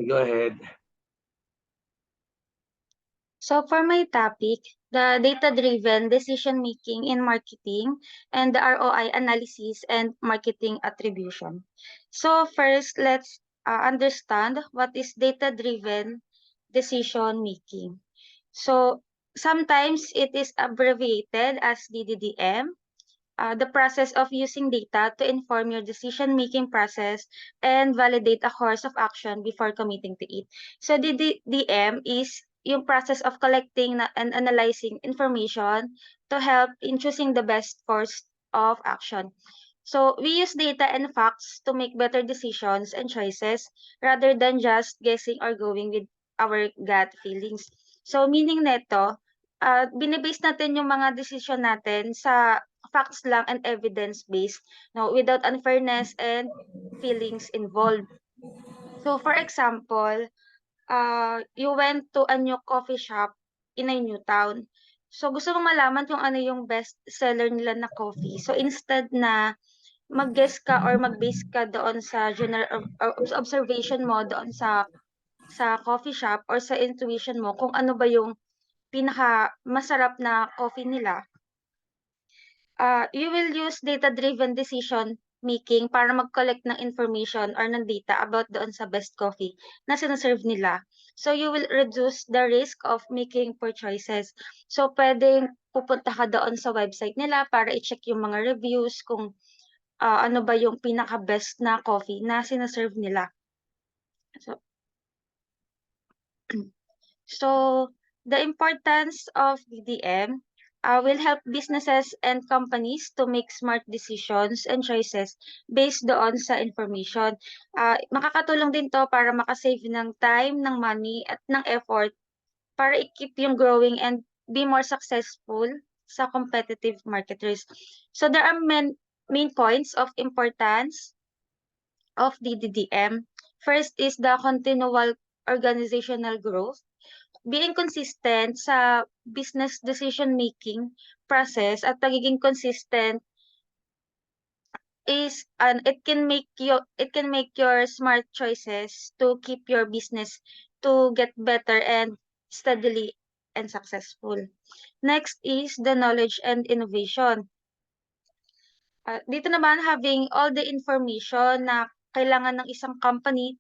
Go ahead. So for my topic, the data-driven decision-making in marketing and the ROI analysis and marketing attribution. So first, let's understand what is data-driven decision-making. So sometimes it is abbreviated as DDDM, the process of using data to inform your decision-making process and validate a course of action before committing to it. So DDDM is yung process of collecting and analyzing information to help in choosing the best course of action. So we use data and facts to make better decisions and choices rather than just guessing or going with our gut feelings. So meaning neto, binibase natin yung mga decision natin sa facts lang and evidence-based, no, without unfairness and feelings involved. So for example, you went to a new coffee shop in a new town. So gusto mong malaman kung ano yung best seller nila na coffee. So instead na mag-guess ka or mag-base ka doon sa general observation mo doon sa coffee shop or sa intuition mo kung ano ba yung pinaka masarap na coffee nila, you will use data-driven decision making para mag-collect ng information or ng data about doon sa best coffee na sinaserve nila. So you will reduce the risk of making poor choices. So pwedeng pupunta ka doon sa website nila para i-check yung mga reviews kung ano ba yung pinaka-best na coffee na sinaserve nila. So, so the importance of DDM will help businesses and companies to make smart decisions and choices based doon sa information. Makakatulong din to para makasave ng time, ng money, at ng effort para i-keep yung growing and be more successful sa competitive marketers. So there are main points of importance of DDDM. First is the continual organizational growth. Being consistent sa business decision-making process at pagiging consistent is it can make your smart choices to keep your business to get better and steadily and successful. Next is the knowledge and innovation. Dito naman, having all the information na kailangan ng isang company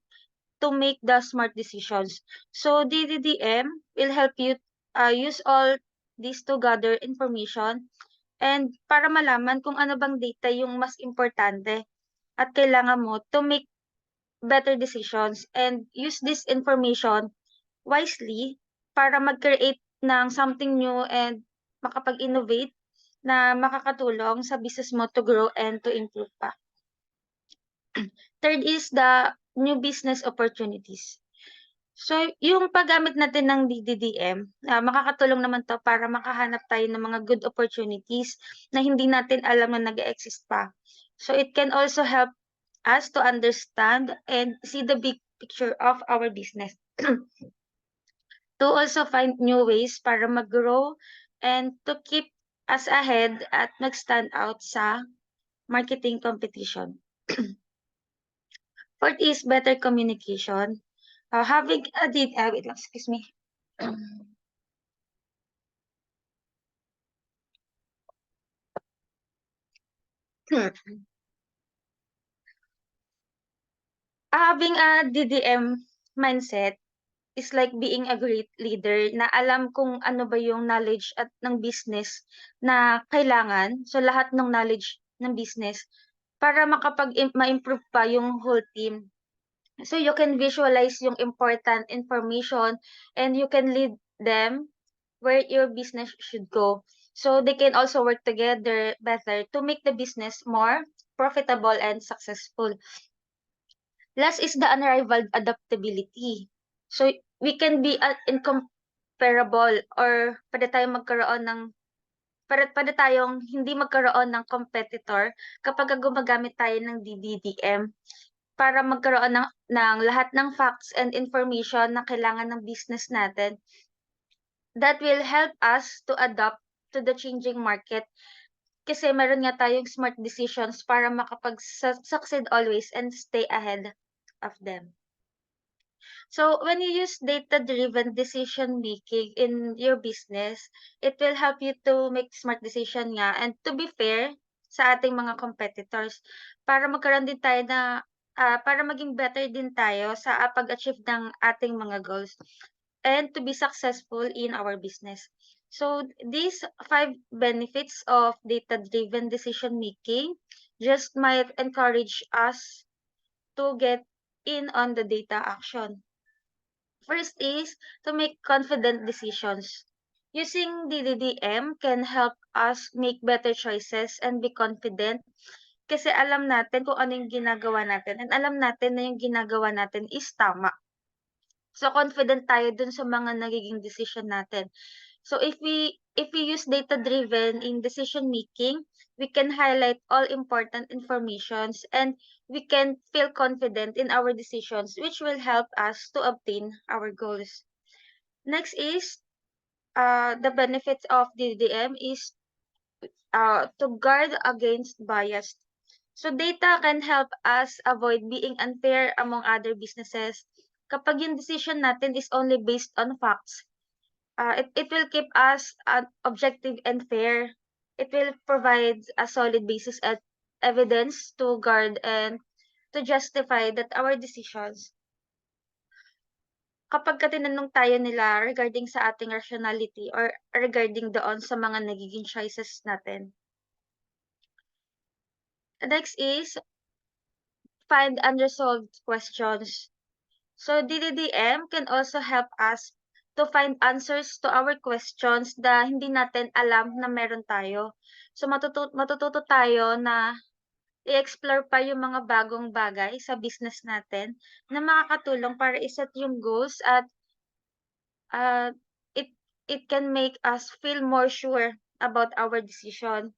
to make the smart decisions. So DDDM will help you use all these to gather information and para malaman kung ano bang data yung mas importante at kailangan mo to make better decisions and use this information wisely para mag-create ng something new and makapag-innovate na makakatulong sa business mo to grow and to improve pa. Third is the new business opportunities. So, yung paggamit natin ng DDDM, makakatulong naman 'to para makahanap tayo ng mga good opportunities na hindi natin alam na nag-e-exist pa. So, it can also help us to understand and see the big picture of our business. To also find new ways para mag-grow and to keep us ahead at mag-stand out sa marketing competition. Fourth is better communication. Having a wait lang, excuse me. Having a DDM mindset is like being a great leader na alam kung ano ba yung knowledge at ng business na kailangan. So lahat ng knowledge ng business para ma-improve pa yung whole team. So you can visualize yung important information and you can lead them where your business should go. So they can also work together better to make the business more profitable and successful. Last is the unrivaled adaptability. So we can be incomparable or pwede tayong hindi magkaroon ng competitor kapag gumagamit tayo ng DDDM para magkaroon ng lahat ng facts and information na kailangan ng business natin that will help us to adapt to the changing market kasi meron nga tayong smart decisions para makapag-succeed always and stay ahead of them. So when you use data-driven decision making in your business, it will help you to make smart decision nga and to be fair sa ating mga competitors para magkaroon din tayo na para maging better din tayo sa pag-achieve ng ating mga goals and to be successful in our business. So these 5 benefits of data-driven decision making just might encourage us to get in on the data action. First is to make confident decisions. Using DDDM can help us make better choices and be confident kasi alam natin kung ano yung ginagawa natin and alam natin na yung ginagawa natin is tama. So confident tayo dun sa mga nagiging decision natin. So if we use data-driven in decision making, we can highlight all important informations and we can feel confident in our decisions, which will help us to obtain our goals. Next is the benefits of DDM is to guard against bias. So data can help us avoid being unfair among other businesses. Kapag yung decision natin is only based on facts, it will keep us objective and fair. It will provide a solid basis and evidence to guard and to justify that our decisions. Kapagka tinanong tayo nila regarding sa ating rationality or regarding doon sa mga nagiging choices natin. Next is find unresolved questions. So DDDM can also help us to find answers to our questions na hindi natin alam na meron tayo. So matututo tayo na i-explore pa yung mga bagong bagay sa business natin na makakatulong para iset yung goals at uh, it it can make us feel more sure about our decision.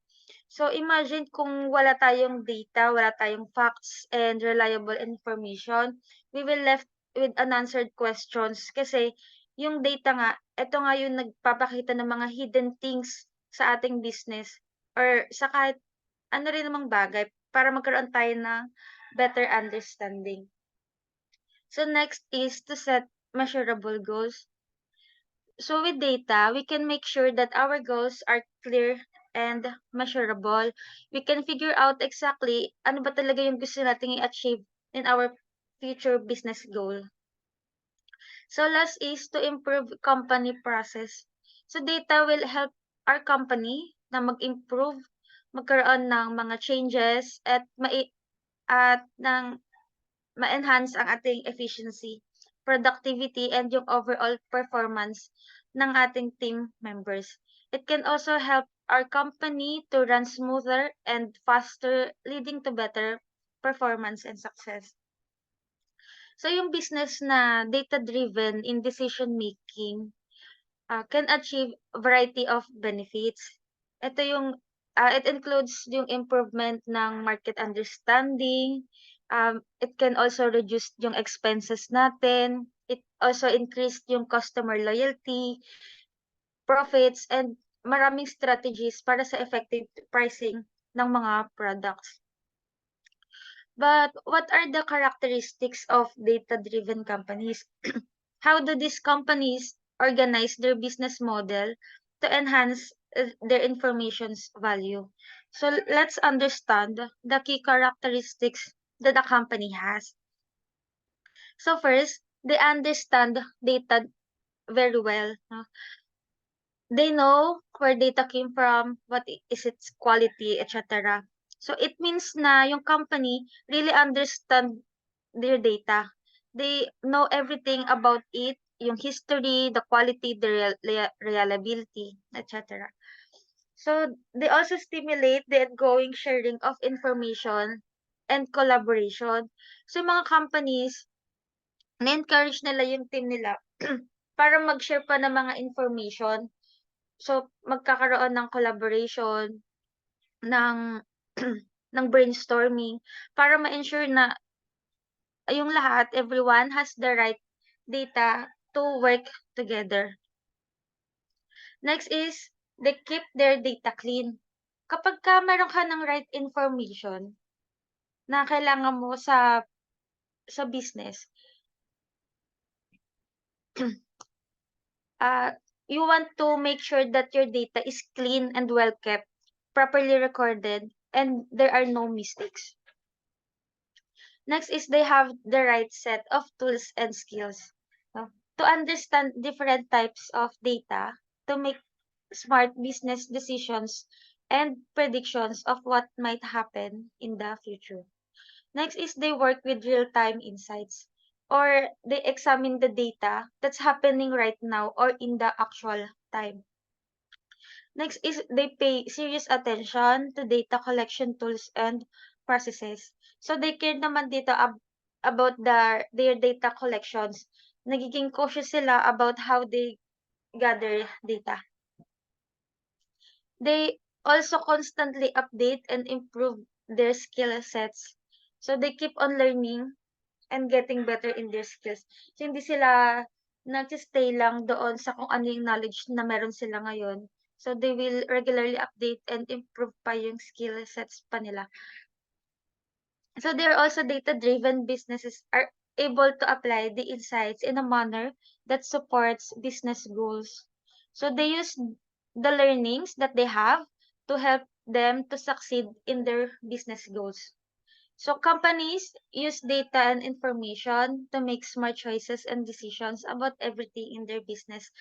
So imagine kung wala tayong data, wala tayong facts and reliable information, we will left with unanswered questions kasi yung data nga, ito nga yung nagpapakita ng mga hidden things sa ating business or sa kahit ano rin namang bagay para magkaroon tayo ng better understanding. So next is to set measurable goals. So with data, we can make sure that our goals are clear and measurable. We can figure out exactly ano ba talaga yung gusto nating i-achieve in our future business goal. So last is to improve company process. So data will help our company na mag-improve, magkaroon ng mga changes at ma-enhance ang ating efficiency, productivity, and yung overall performance ng ating team members. It can also help our company to run smoother and faster, leading to better performance and success. So yung business na data-driven in decision making can achieve a variety of benefits. Ito yung it includes yung improvement ng market understanding. It can also reduce yung expenses natin. It also increase yung customer loyalty, profits, and maraming strategies para sa effective pricing ng mga products. But what are the characteristics of data-driven companies? How do these companies organize their business model to enhance their information's value? So let's understand the key characteristics that a company has. So first, they understand data very well. No? They know where data came from, what is its quality, etc. So it means na yung company really understand their data. They know everything about it, yung history, the quality, the reliability, etc. So they also stimulate the ongoing sharing of information and collaboration. So mga companies, na-encourage nila yung team nila para mag-share pa ng mga information. So magkakaroon ng collaboration, ng ng brainstorming para ma-ensure na yung lahat, everyone has the right data to work together. Next is, they keep their data clean. Kapag meron ka ng right information na kailangan mo sa sa business, you want to make sure that your data is clean and well kept, properly recorded, and there are no mistakes. Next is they have the right set of tools and skills, no? To understand different types of data, to make smart business decisions and predictions of what might happen in the future. Next is they work with real-time insights, or they examine the data that's happening right now or in the actual time. Next is they pay serious attention to data collection tools and processes. So they care naman dito about their data collections. Nagiging cautious sila about how they gather data. They also constantly update and improve their skill sets. So they keep on learning and getting better in their skills. So hindi sila nagsi-stay lang doon sa kung ano yung knowledge na meron sila ngayon. So they will regularly update and improve pa yung skill sets pa nila. So there are also data-driven businesses are able to apply the insights in a manner that supports business goals. So they use the learnings that they have to help them to succeed in their business goals. So companies use data and information to make smart choices and decisions about everything in their business.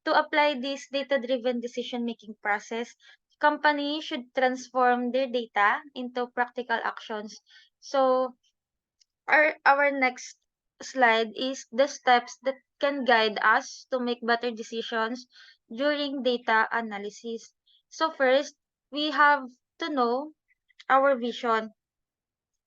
To apply this data-driven decision-making process, companies should transform their data into practical actions. So our next slide is the steps that can guide us to make better decisions during data analysis. So first, we have to know our vision.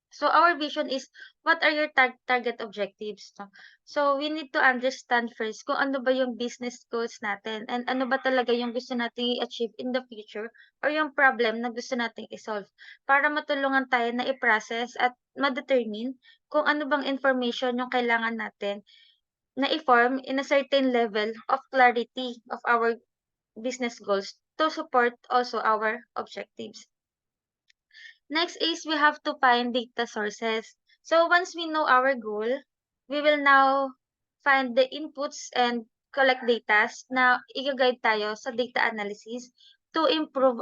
So our vision is what are your target objectives, no? So we need to understand first kung ano ba yung business goals natin and ano ba talaga yung gusto nating i-achieve in the future or yung problem na gusto nating i-solve para matulungan tayo na i-process at ma-determine kung ano bang information yung kailangan natin na i-form in a certain level of clarity of our business goals to support also our objectives. Next is we have to find data sources. So once we know our goal, we will now find the inputs and collect data na i-guide tayo sa data analysis to improve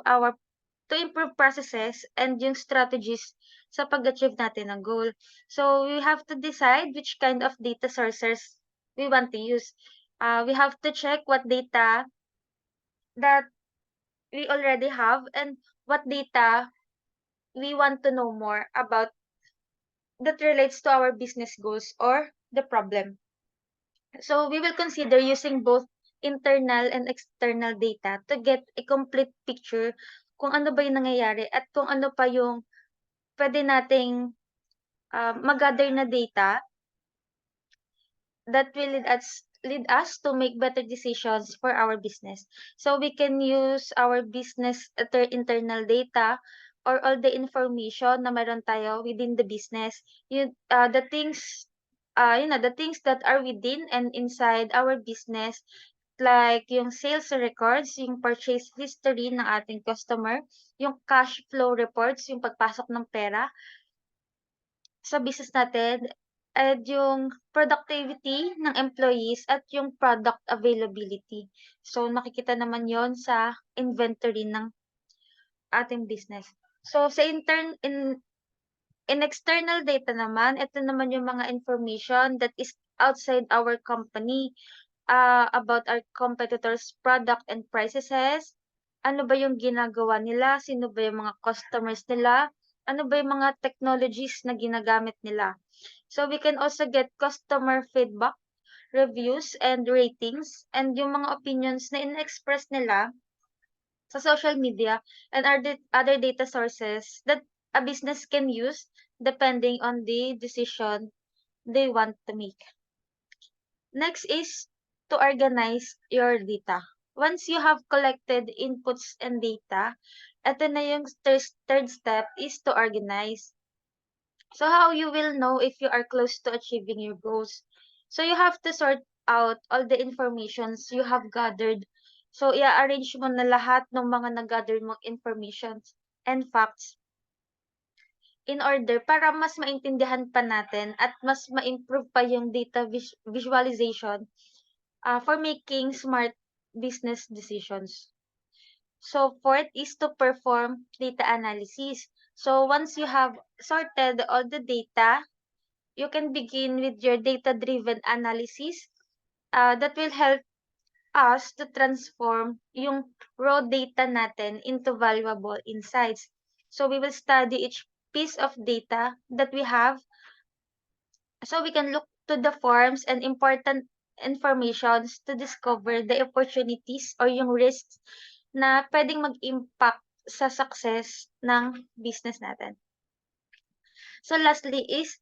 processes and yung strategies sa pag-achieve natin ng goal. So we have to decide which kind of data sources we want to use. We have to check what data that we already have and what data we want to know more about that relates to our business goals or the problem. So we will consider using both internal and external data to get a complete picture kung ano ba yung nangyayari at kung ano pa yung pwede nating mag-gather na data that will lead us to make better decisions for our business. So we can use our business internal data or all the information na meron tayo within the business. The things that are within and inside our business, like yung sales records, yung purchase history ng ating customer, yung cash flow reports, yung pagpasok ng pera sa business natin, and yung productivity ng employees at yung product availability. So makikita naman yon sa inventory ng ating business. So sa in external data naman, ito naman yung mga information that is outside our company, about our competitors' product and prices. Ano ba yung ginagawa nila? Sino ba yung mga customers nila? Ano ba yung mga technologies na ginagamit nila? So we can also get customer feedback, reviews, and ratings, and yung mga opinions na in-express nila sa social media and other data sources that a business can use depending on the decision they want to make. Next is to organize your data. Once you have collected inputs and data, ito na yung third step is to organize. So how you will know if you are close to achieving your goals? So you have to sort out all the informations you have gathered. So i-arrange mo na lahat ng mga nag-gather mong informations and facts in order para mas maintindihan pa natin at mas ma-improve pa yung data visualization for making smart business decisions. So fourth is to perform data analysis. So once you have sorted all the data, you can begin with your data-driven analysis that will help us to transform yung raw data natin into valuable insights. So we will study each piece of data that we have so we can look to the forms and important informations to discover the opportunities or yung risks na pwedeng mag-impact sa success ng business natin. So lastly is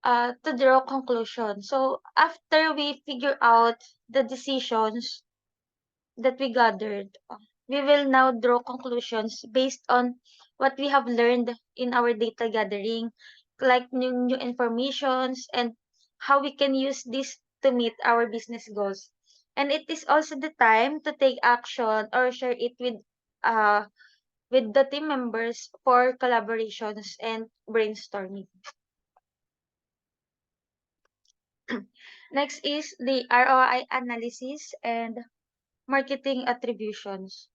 to draw conclusion. So after we figure out the decisions that we gathered, we will now draw conclusions based on what we have learned in our data gathering, like new informations and how we can use this to meet our business goals. And it is also the time to take action or share it with the team members for collaborations and brainstorming. Next is the ROI analysis and marketing attributions.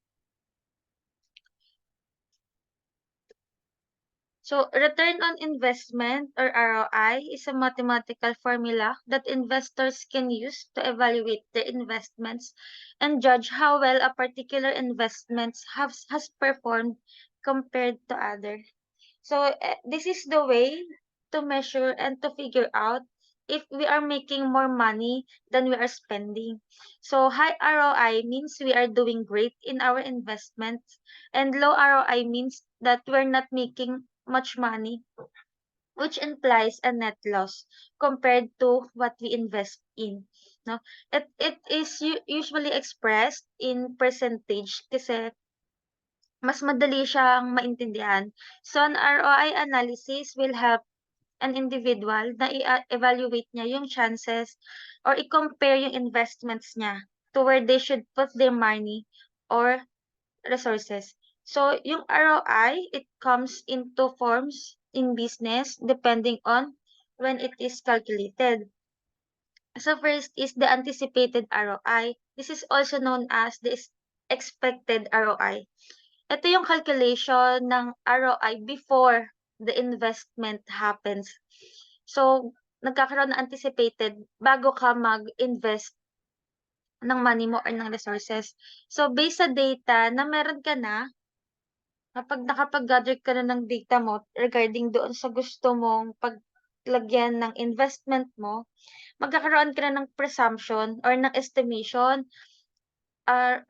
So return on investment or ROI is a mathematical formula that investors can use to evaluate their investments and judge how well a particular investment has performed compared to other. So this is the way to measure and to figure out if we are making more money than we are spending. So high ROI means we are doing great in our investments, and low ROI means that we're not making much money, which implies a net loss compared to what we invest in. No, it is usually expressed in percentage kasi mas madali siyang maintindihan. So, an ROI analysis will help an individual na i-evaluate niya yung chances or i-compare yung investments niya to where they should put their money or resources. So, yung ROI, it comes into forms in business depending on when it is calculated. So, first is the anticipated ROI. This is also known as the expected ROI. Ito yung calculation ng ROI before the investment happens. So, nagkakaroon ng anticipated bago ka mag-invest ng money mo or ng resources. So, based sa data na meron ka na, kapag nakapag-gather ka na ng data mo regarding doon sa gusto mong paglagyan ng investment mo, magkakaroon ka na ng presumption or ng estimation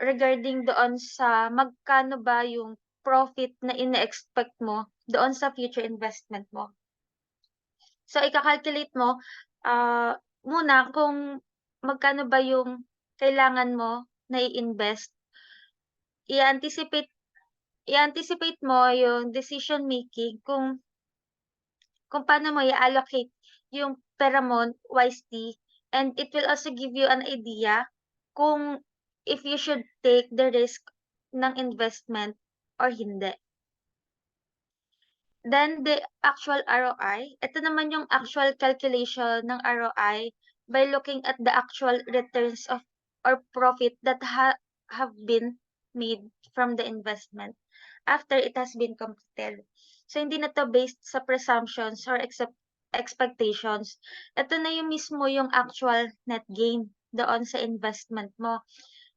regarding doon sa magkano ba yung profit na ine-expect mo doon sa future investment mo. So, ika-calculate mo muna kung magkano ba yung kailangan mo na i-invest. I-anticipate mo yung decision making kung paano mo i-allocate yung pera mo wisely, and it will also give you an idea kung if you should take the risk ng investment or hindi. Then the actual ROI, ito naman yung actual calculation ng ROI by looking at the actual returns of or profit that have been made from the investment after it has been completed. So hindi na to based sa presumptions or expectations. Ito na yung mismo yung actual net gain doon sa investment mo.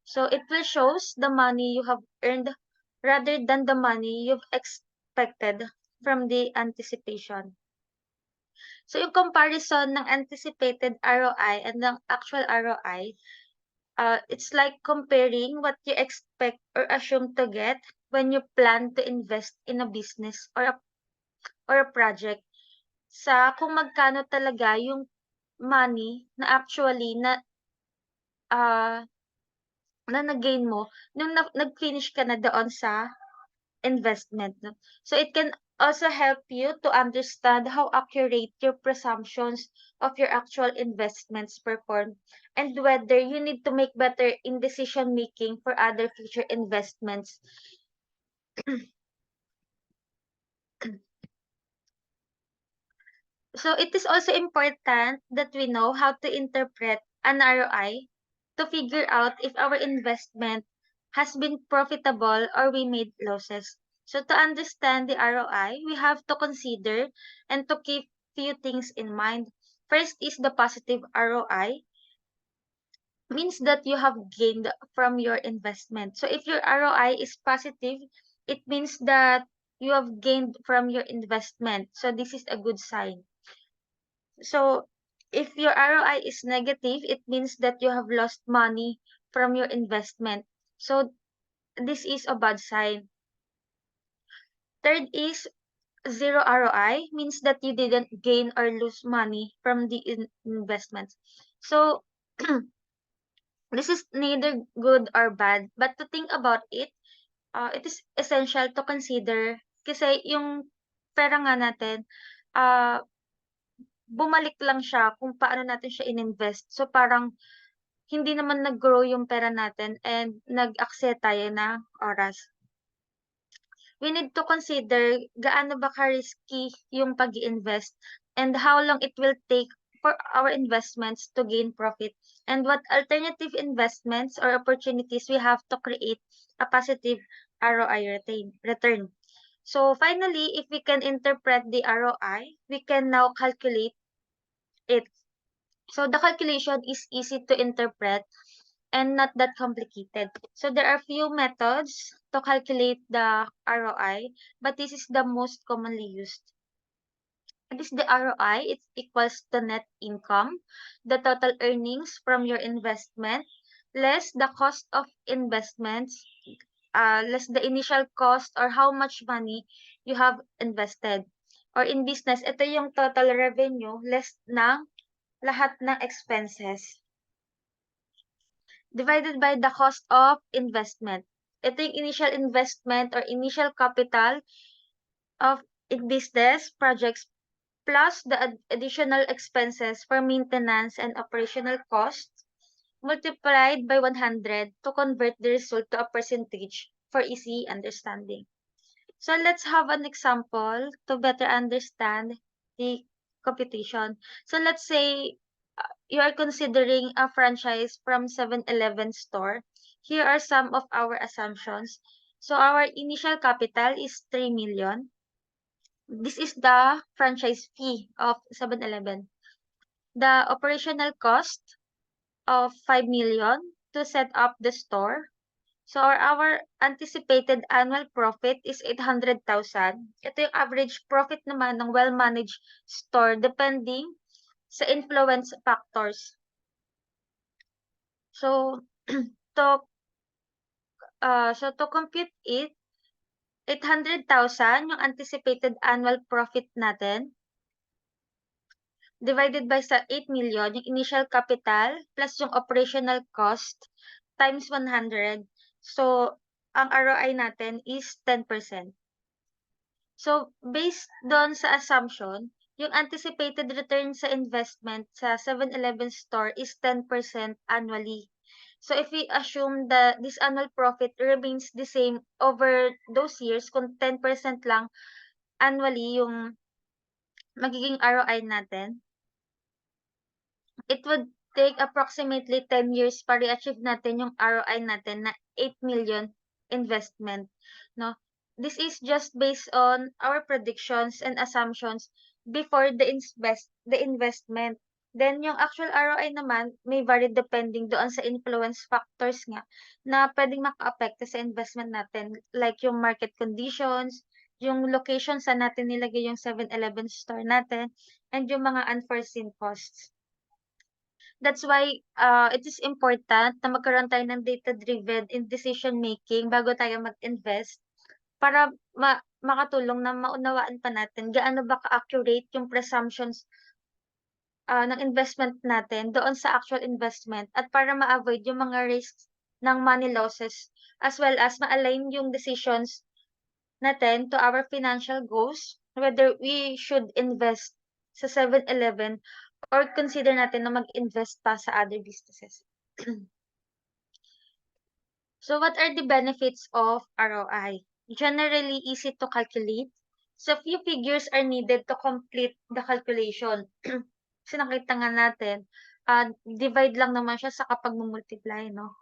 So it will shows the money you have earned rather than the money you've expected from the anticipation. So yung comparison ng anticipated ROI and ng actual ROI, it's like comparing what you expect or assume to get when you plan to invest in a business or a project sa kung magkano talaga yung money na actually na na-gain mo nung nag-finish ka na doon sa investment. No? So it can also help you to understand how accurate your presumptions of your actual investments perform and whether you need to make better in decision making for other future investments. So it is also important that we know how to interpret an ROI to figure out if our investment has been profitable or we made losses. So to understand the ROI, we have to consider and to keep few things in mind. First is the positive ROI, means that you have gained from your investment. So if your ROI is positive, it means that you have gained from your investment. So this is a good sign. So if your ROI is negative, it means that you have lost money from your investment. So this is a bad sign. Third is zero ROI, means that you didn't gain or lose money from the investments. So this is neither good or bad, but to think about it, it is essential to consider kasi yung pera nga natin, uh, bumalik lang siya kung paano natin siya ininvest. So parang hindi naman nag-grow yung pera natin and nag-aksaya tayo ng oras. We need to consider gaano ba ka-risky yung pag-i-invest and how long it will take for our investments to gain profit, and what alternative investments or opportunities we have to create a positive ROI return. So finally, if we can interpret the ROI, we can now calculate it. So the calculation is easy to interpret and not that complicated. So there are few methods to calculate the ROI, but this is the most commonly used. This is the ROI. It equals the net income, the total earnings from your investment, less the cost of investments, less the initial cost or how much money you have invested. Or in business, ito yung total revenue less ng lahat ng expenses divided by the cost of investment. Ito yung initial investment or initial capital of in business projects plus the additional expenses for maintenance and operational costs multiplied by 100 to convert the result to a percentage for easy understanding. So let's have an example to better understand the computation. So let's say you are considering a franchise from 7-Eleven store. Here are some of our assumptions. So our initial capital is 3 million. This is the franchise fee of 7-Eleven. The operational cost of 5 million to set up the store. So our anticipated annual profit is 800,000. Ito yung average profit naman ng well-managed store depending sa influence factors. So to compute it, 800,000 yung anticipated annual profit natin divided by sa 8 million yung initial capital plus yung operational cost times 100. So ang ROI natin is 10%. So based doon sa assumption, yung anticipated return sa investment sa 7-Eleven store is 10% annually. So if we assume that this annual profit remains the same over those years, kung 10% lang annually yung magiging ROI natin, it would take approximately 10 years para i-achieve natin yung ROI natin na 8 million investment, no? This is just based on our predictions and assumptions before the investment. Then yung actual ROI naman may vary depending doon sa influence factors nga na pwedeng makaapekto sa investment natin, like yung market conditions, yung location saan natin nilagay yung 7-Eleven store natin, and yung mga unforeseen costs. That's why it is important na magkaroon tayo ng data-driven in decision making bago tayo mag-invest para makatulong na maunawaan pa natin gaano ba ka-accurate yung presumptions ng investment natin doon sa actual investment at para ma-avoid yung mga risks ng money losses as well as ma-align yung decisions natin to our financial goals, whether we should invest sa 7-Eleven or consider natin na mag-invest pa sa other businesses. So what are the benefits of ROI? Generally easy to calculate. So few figures are needed to complete the calculation. Kasi nakita nga natin, divide lang naman siya sa kapag multiply, no?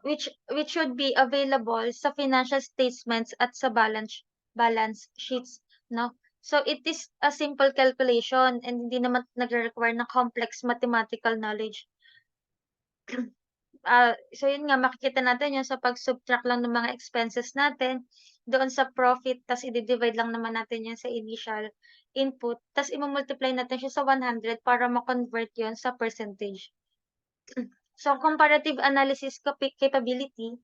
Which should be available sa financial statements at sa balance sheets, no? So it is a simple calculation and hindi naman nagre-require ng complex mathematical knowledge. So yun nga makikita natin yun sa pag-subtract lang ng mga expenses natin doon sa profit ta's i-di-divide lang naman natin yun sa initial input ta's i-mu-multiply natin siya sa 100 para ma-convert yun sa percentage. So comparative analysis capability,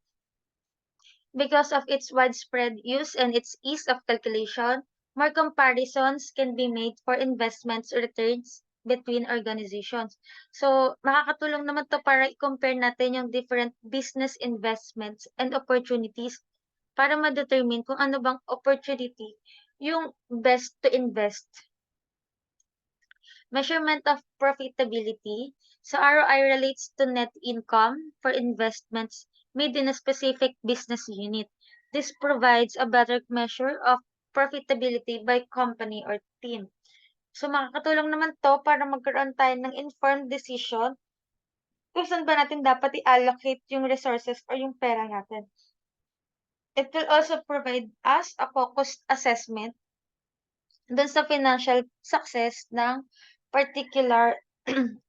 because of its widespread use and its ease of calculation, more comparisons can be made for investments returns between organizations. So, makakatulong naman to para i-compare natin yung different business investments and opportunities para ma-determine kung ano bang opportunity yung best to invest. Measurement of profitability. So ROI relates to net income for investments made in a specific business unit. This provides a better measure of profitability by company or team. So makakatulong naman to para magkaroon tayo ng informed decision kung saan ba natin dapat i-allocate yung resources or yung pera natin. It will also provide us a focused assessment dun sa financial success ng particular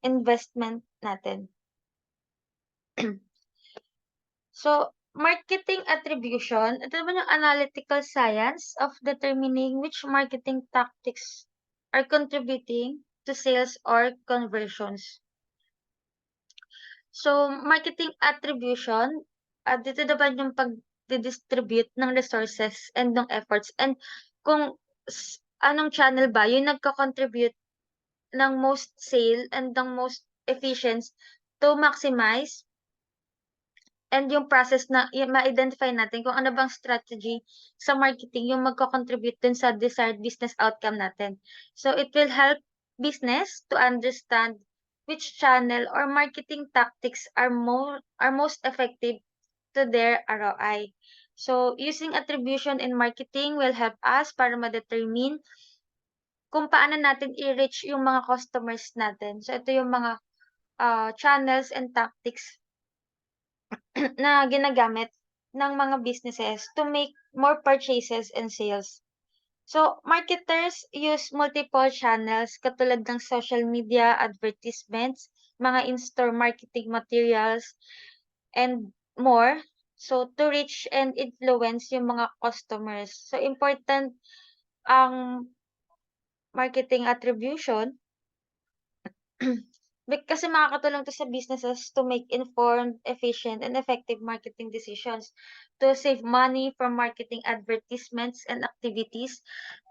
investment natin. So, marketing attribution, ito naman yung analytical science of determining which marketing tactics are contributing to sales or conversions. So, marketing attribution, dito naman yung pag-distribute ng resources and ng efforts and kung anong channel ba yung nagko-contribute ng most sale and ng most efficient to maximize and yung process na ma-identify natin kung ano bang strategy sa marketing yung magko-contribute dun sa desired business outcome natin. So it will help business to understand which channel or marketing tactics are most effective to their ROI. So using attribution in marketing will help us para ma-determine kung paano natin i-reach yung mga customers natin. So ito yung mga channels and tactics na ginagamit ng mga businesses to make more purchases and sales. So, marketers use multiple channels katulad ng social media, advertisements, mga in-store marketing materials, and more. So, to reach and influence yung mga customers. So, important ang marketing attribution kasi makakatulong to sa businesses to make informed, efficient, and effective marketing decisions, to save money from marketing advertisements and activities,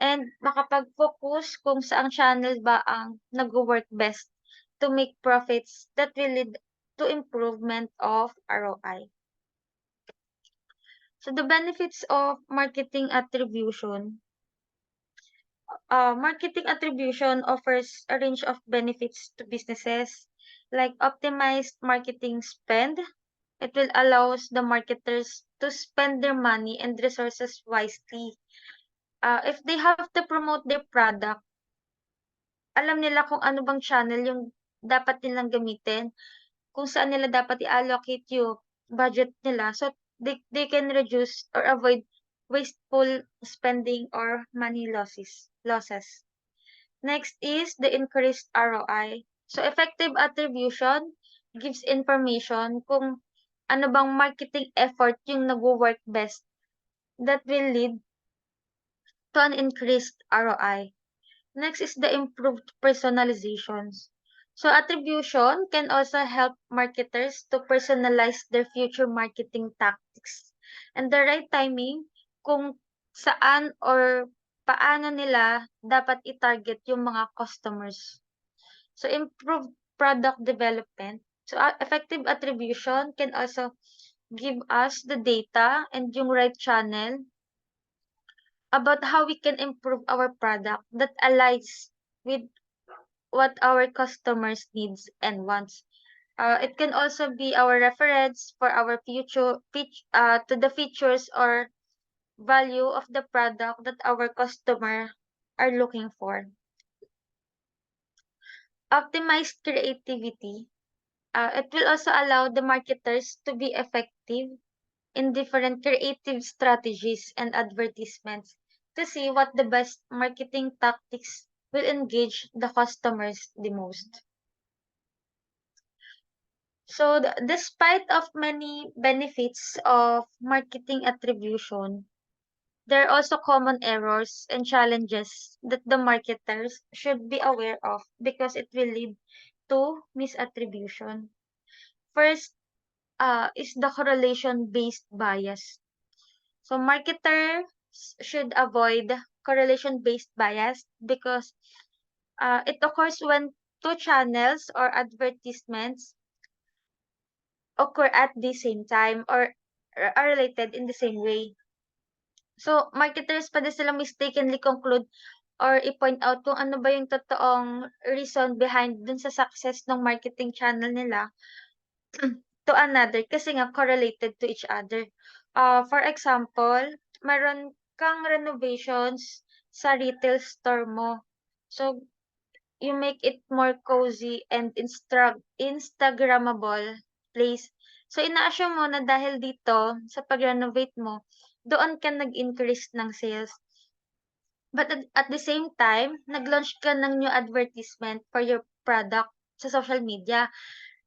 and makapag-focus kung saang channel ba ang nag-work best to make profits that will lead to improvement of ROI. So the benefits of marketing attribution. Marketing attribution offers a range of benefits to businesses like optimized marketing spend. It will allow the marketers to spend their money and resources wisely. If they have to promote their product, alam nila kung ano bang channel yung dapat nilang gamitin, kung saan nila dapat i-allocate yung budget nila. So, they can reduce or avoid wasteful spending or money losses. Next is the increased ROI. So, effective attribution gives information kung ano bang marketing effort yung nagwo-work best that will lead to an increased ROI. Next is the improved personalizations. So, attribution can also help marketers to personalize their future marketing tactics and the right timing kung saan or paano nila dapat i-target yung mga customers. So, improved product development. So, effective attribution can also give us the data and yung right channel about how we can improve our product that aligns with what our customers needs and wants. It can also be our reference for our to the features or value of the product that our customer are looking for. Optimized creativity. It will also allow the marketers to be effective in different creative strategies and advertisements to see what the best marketing tactics will engage the customers the most. So despite of many benefits of marketing attribution, there are also common errors and challenges that the marketers should be aware of because it will lead to misattribution. First, is the correlation-based bias. So marketers should avoid correlation-based bias because it occurs when two channels or advertisements occur at the same time or are related in the same way. So marketers pwede silang mistakenly conclude or i-point out kung ano ba yung totoong reason behind dun sa success ng marketing channel nila to another kasi nga correlated to each other. For example, meron kang renovations sa retail store mo. So, you make it more cozy and Instagrammable place. So, ina-assume mo na dahil dito sa pag-renovate mo, doon ka nag-increase ng sales. But at the same time, nag-launch ka ng new advertisement for your product sa social media.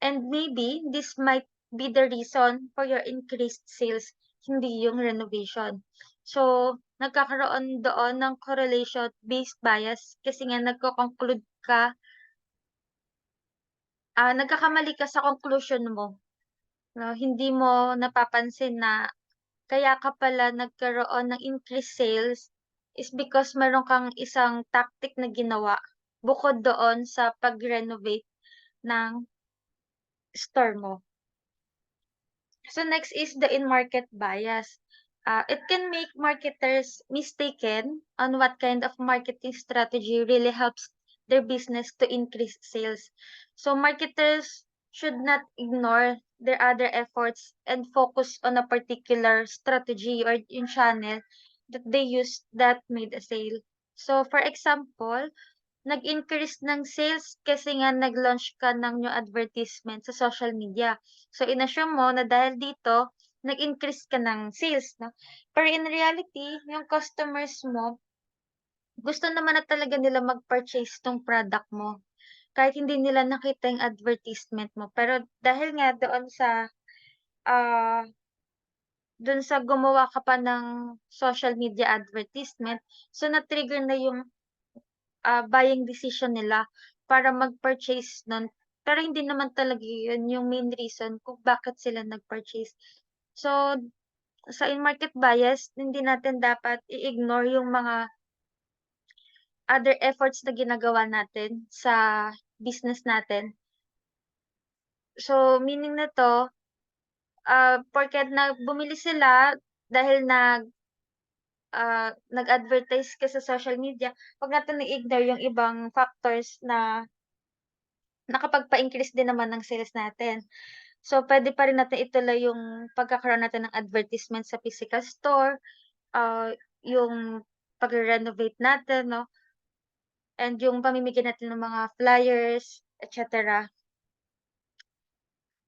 And maybe this might be the reason for your increased sales, hindi yung renovation. So, nagkakaroon doon ng correlation-based bias kasi nga nagko-conclude ka, nagkakamali ka sa conclusion mo. No? Hindi mo napapansin na kaya ka pala nagkaroon ng increased sales is because meron kang isang tactic na ginawa bukod doon sa pag-renovate ng store mo. So next is the in-market bias. It can make marketers mistaken on what kind of marketing strategy really helps their business to increase sales. So marketers should not ignore their other efforts and focus on a particular strategy or in channel that they use that made a sale. So for example, nag-increase ng sales kasi nga nag-launch ka ng new advertisement sa social media. So, in-assume mo na dahil dito, nag-increase ka ng sales, no? Pero in reality, yung customers mo, gusto naman na talaga nila mag-purchase tong product mo. Kahit hindi nila nakita yung advertisement mo. Pero dahil nga ah, doon sa gumawa ka pa ng social media advertisement, so na-trigger na yung buying decision nila para mag-purchase nun. Pero hindi naman talaga yun yung main reason kung bakit sila nag-purchase. So, sa in-market bias, hindi natin dapat i-ignore yung mga other efforts na ginagawa natin sa business natin. So, meaning nito, porket bumili sila dahil nag-advertise ka sa social media, 'wag natin i-ignore yung ibang factors na nakapagpa-increase din naman ng sales natin. So, puwede pa rin natin ituloy yung pagkakaroon natin ng advertisement sa physical store, yung pagre-renovate natin 'no, and yung pamimigay natin ng mga flyers, et cetera.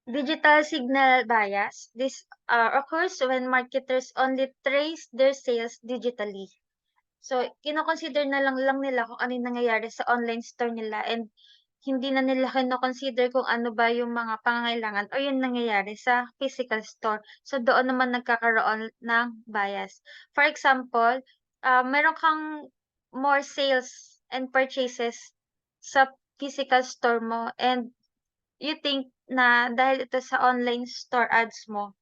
Digital signal bias. This occurs when marketers only trace their sales digitally. So, kino-consider na lang nila kung ano yung nangyayari sa online store nila and hindi na nila kino-consider kung ano ba yung mga pangangailangan o yung nangyayari sa physical store. So, doon naman nagkakaroon ng bias. For example, meron kang more sales and purchases sa physical store mo and you think na dahil ito sa online store ads mo,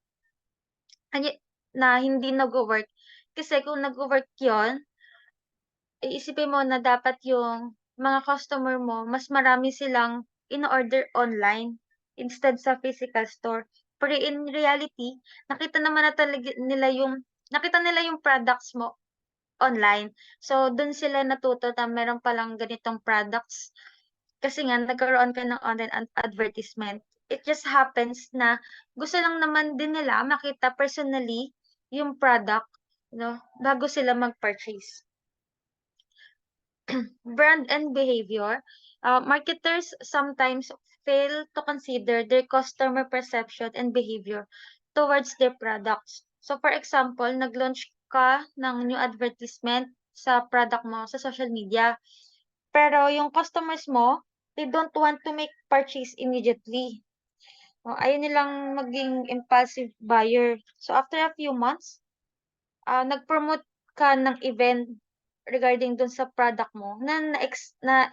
na hindi nagwo-work. Kasi kung nagwo-work 'yon, iisipin mo na dapat yung mga customer mo mas marami silang in-order online instead sa physical store. Pero in reality, nakita nila yung products mo online. So, dun sila natuto na meron palang ganitong products kasi nga nagkaroon ka ng online advertisement. It just happens na gusto lang naman din nila makita personally yung product bago sila mag-purchase. Brand and behavior. Marketers sometimes fail to consider their customer perception and behavior towards their products. So for example, nag-launch ka ng new advertisement sa product mo sa social media. Pero yung customers mo, they don't want to make purchase immediately. Ayaw nilang maging impulsive buyer. So after a few months, nag-promote ka ng event regarding dun sa product mo na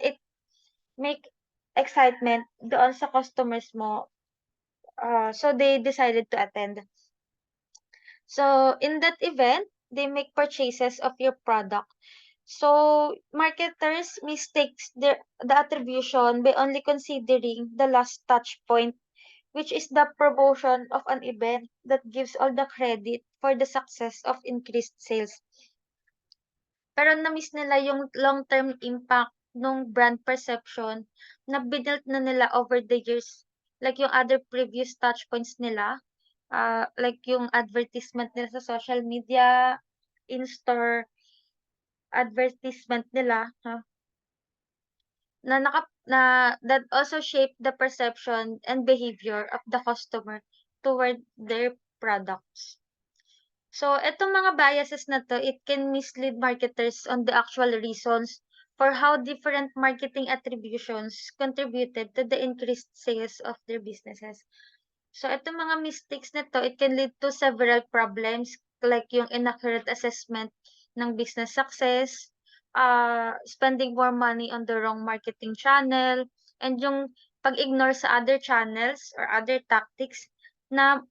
it make excitement doon sa customers mo. So they decided to attend. So in that event, they make purchases of your product. So marketers mistakes the attribution by only considering the last touch point, which is the promotion of an event that gives all the credit for the success of increased sales. Pero na-miss nila yung long-term impact nung brand perception na binuilt na nila over the years. Like yung other previous touch points nila, like yung advertisement nila sa social media, in-store advertisement nila, that also shape the perception and behavior of the customer toward their products. So, etong mga biases na 'to, it can mislead marketers on the actual reasons for how different marketing attributions contributed to the increased sales of their businesses. So, etong mga mistakes na 'to, it can lead to several problems like yung inaccurate assessment ng business success, spending more money on the wrong marketing channel, and yung pag-ignore sa other channels or other tactics na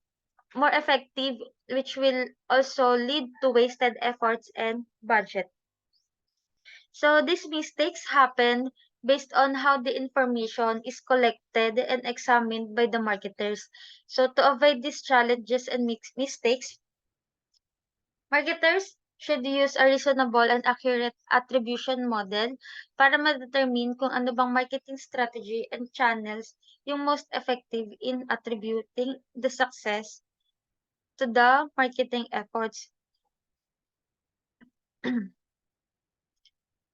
more effective, which will also lead to wasted efforts and budget. So these mistakes happen based on how the information is collected and examined by the marketers. So to avoid these challenges and mistakes, marketers should use a reasonable and accurate attribution model para ma-determine kung ano bang marketing strategy and channels yung most effective in attributing the success to the marketing efforts.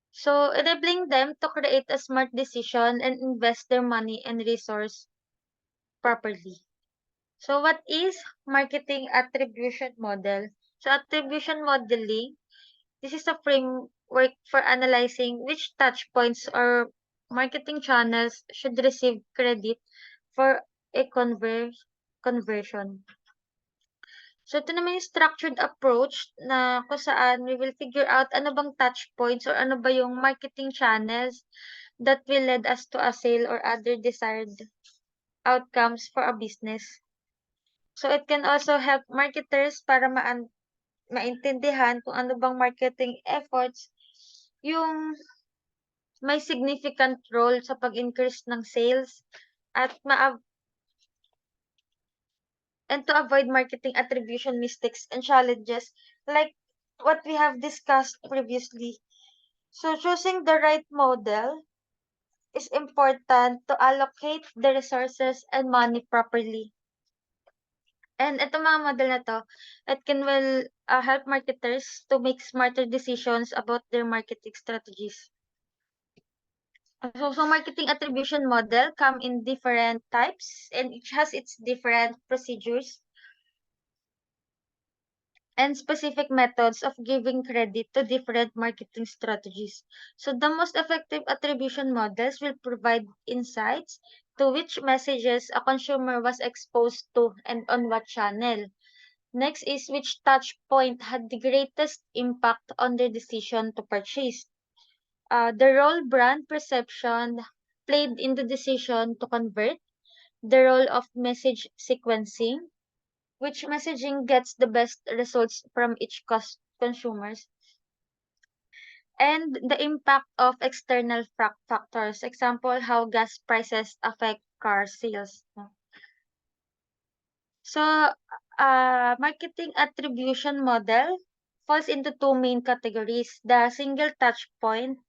So, enabling them to create a smart decision and invest their money and resource properly. So, what is marketing attribution model? So, attribution modeling, this is a framework for analyzing which touch points or marketing channels should receive credit for a conversion. So, ito naman yung structured approach na kung saan we will figure out ano bang touch points or ano ba yung marketing channels that will lead us to a sale or other desired outcomes for a business. So, it can also help marketers para maintindihan kung ano bang marketing efforts yung may significant role sa pag-increase ng sales at and to avoid marketing attribution mistakes and challenges like what we have discussed previously. So choosing the right model is important to allocate the resources and money properly. And itong mga model na to, it can help marketers to make smarter decisions about their marketing strategies. So marketing attribution model come in different types and each has its different procedures and specific methods of giving credit to different marketing strategies. So the most effective attribution models will provide insights to which messages a consumer was exposed to and on what channel. Next is which touch point had the greatest impact on their decision to purchase. The role brand perception played in the decision to convert, the role of message sequencing, which messaging gets the best results from each consumers, and the impact of external factors. Example, how gas prices affect car sales. So, marketing attribution model falls into two main categories: the single touch point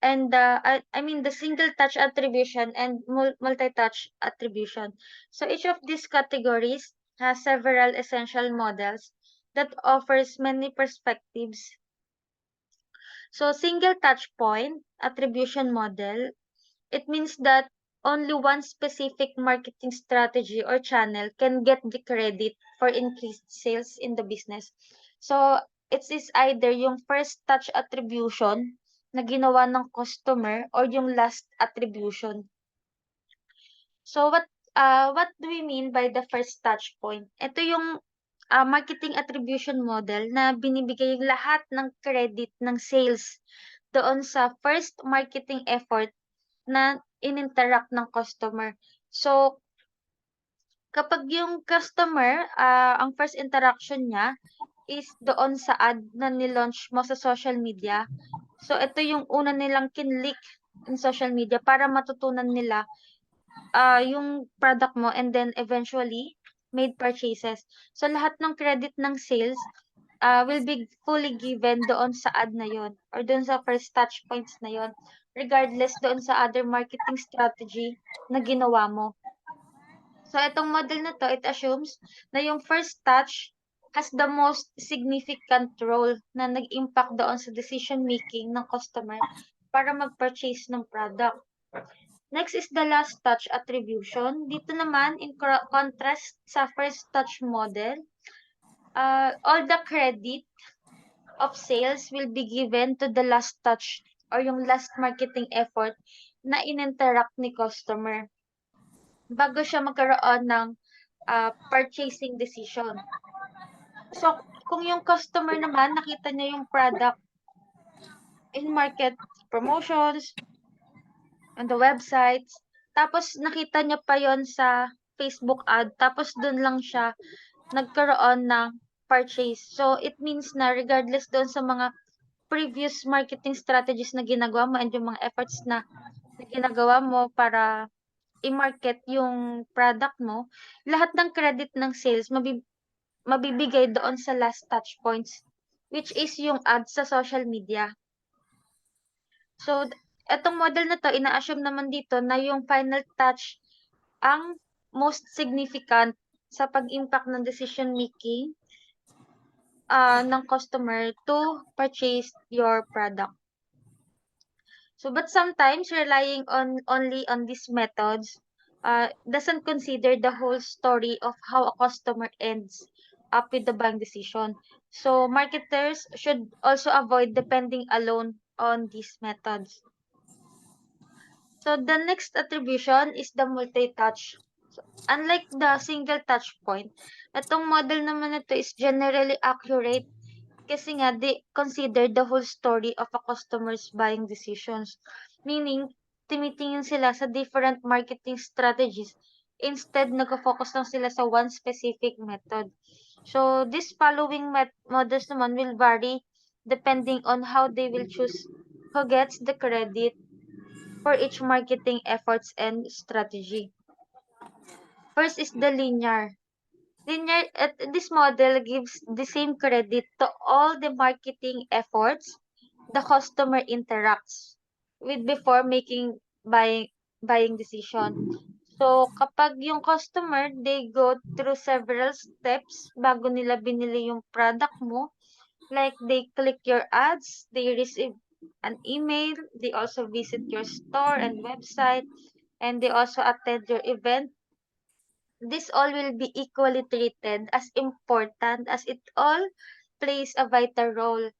and the single touch attribution and multi-touch attribution. So each of these categories has several essential models that offers many perspectives. So single touch point attribution model, it means that only one specific marketing strategy or channel can get the credit for increased sales in the business. So it is either yung first touch attribution na ginawa ng customer or yung last attribution. So what do we mean by the first touch point? Ito yung marketing attribution model na binibigay yung lahat ng credit ng sales doon sa first marketing effort na in-interact ng customer. So kapag yung customer, ang first interaction niya is doon sa ad na ni-launch mo sa social media. So ito yung una nilang kinlik in social media para matutunan nila yung product mo and then eventually made purchases. So lahat ng credit ng sales will be fully given doon sa ad na yon or doon sa first touch points na yon regardless doon sa other marketing strategy na ginawa mo. So itong model na to, it assumes na yung first touch has the most significant role na nag-impact doon sa decision making ng customer para mag-purchase ng product. Next is the last touch attribution. Dito naman, in contrast sa first touch model, all the credit of sales will be given to the last touch or yung last marketing effort na in-interact ni customer bago siya magkaroon ng purchasing decision. So, kung yung customer naman nakita niya yung product in market promotions, on the websites, tapos nakita niya pa yon sa Facebook ad, tapos dun lang siya nagkaroon ng purchase. So, it means na regardless doon sa mga previous marketing strategies na ginagawa mo and yung mga efforts na ginagawa mo para i-market yung product mo, lahat ng credit ng sales mabibigay doon sa last touch points, which is yung ads sa social media. So, etong model na to, ina-assume naman dito na yung final touch ang most significant sa pag-impact ng decision making ng customer to purchase your product. So, but sometimes relying only on these methods doesn't consider the whole story of how a customer ends up with the buying decision. So, marketers should also avoid depending alone on these methods. So, the next attribution is the multi-touch. So, unlike the single touch point, itong model naman na to is generally accurate kasi nga they consider the whole story of a customer's buying decisions. Meaning, timitingin sila sa different marketing strategies. Instead, nag-focus lang sila sa one specific method. So, these following models naman will vary depending on how they will choose who gets the credit for each marketing efforts and strategy. First is the linear. This model gives the same credit to all the marketing efforts the customer interacts with before making buying decision. So, kapag yung customer, they go through several steps bago nila binili yung product mo. Like, they click your ads, they receive an email, they also visit your store and website, and they also attend your event. This all will be equally treated as important as it all plays a vital role.